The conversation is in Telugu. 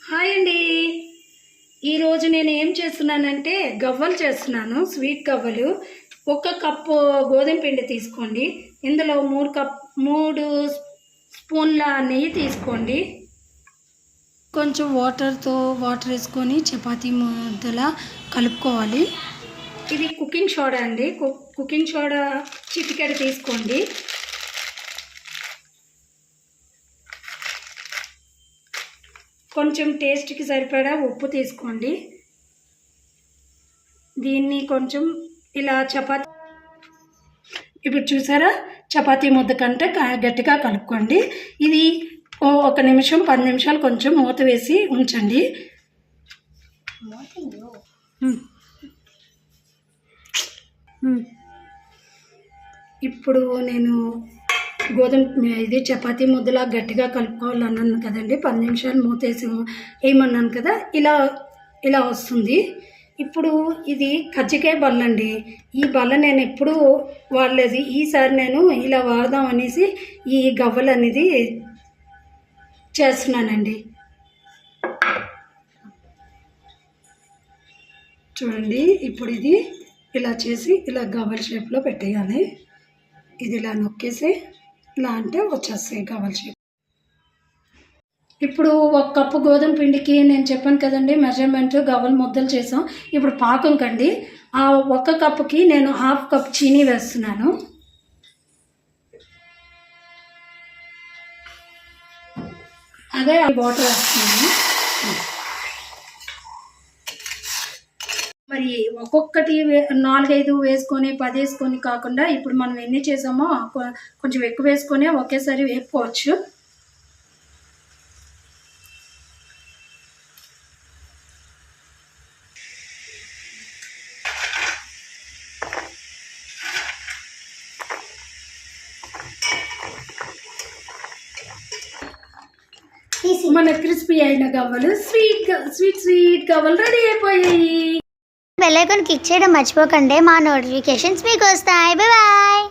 హాయ్ అండి. ఈరోజు నేను ఏం చేస్తున్నానంటే గవ్వలు చేస్తున్నాను. స్వీట్ గవ్వలు. 1 కప్పు గోధుమ పిండి తీసుకోండి. ఇందులో 3 స్పూన్ల నెయ్యి తీసుకోండి. కొంచెం వాటర్ వేసుకొని చపాతీ ముద్దలా కలుపుకోవాలి. ఇది కుకింగ్ సోడా అండి. కుకింగ్ సోడా చిటికెడు తీసుకోండి. కొంచెం టేస్ట్కి సరిపడా ఉప్పు తీసుకోండి. దీన్ని కొంచెం ఇలా ఇప్పుడు చూసారా, చపాతీ ముద్ద కంటే గట్టిగా కలుపుకోండి. ఇది 1 నిమిషం 10 నిమిషాలు కొంచెం మూత వేసి ఉంచండి. ఇప్పుడు నేను ఇది చపాతీ ముద్దలా గట్టిగా కలుపుకోవాలన్నాను కదండి. 10 నిమిషాలు మూతేసి వేయమన్నాను కదా. ఇలా వస్తుంది. ఇప్పుడు ఇది కజ్జికాయ బల్ల అండి. ఈ బల్ల నేను ఎప్పుడూ వాడలేదు. ఈసారి నేను ఇలా వాడదాం అనేసి ఈ గవ్వలు అనేది చేస్తున్నానండి. చూడండి, ఇప్పుడు ఇది ఇలా చేసి ఇలా గవ్వల షేప్లో పెట్టేయాలి. ఇది ఇలా నొక్కేసి ఇలా అంటే వచ్చేస్తాయి గవ్వల షేప్. ఇప్పుడు 1 కప్పు గోధుమ పిండికి నేను చెప్పాను కదండి మెజర్మెంట్, గవ్వల ముద్దలు చేసాం. ఇప్పుడు పాకం కండి. ఆ 1 కప్పుకి నేను 1/2 కప్ చీనీ వేస్తున్నాను. అదే వాటర్ వేస్తున్నాను. మరి ఒక్కొక్కటి 4-5 వేసుకొని 10 వేసుకొని కాకుండా ఇప్పుడు మనం ఎన్ని చేసామో కొంచెం ఎక్కువ వేసుకొని ఒకేసారి వేపుకోవచ్చు. మన క్రిస్పీ అయిన గవ్వలు స్వీట్ గవ్వలు రెడీ అయిపోయాయి. బెల్ ఐకాన్ క్లిక్ చేయడం మర్చిపోకండి. మా నోటిఫికేషన్స్ మీకు వస్తాయి. Bye bye.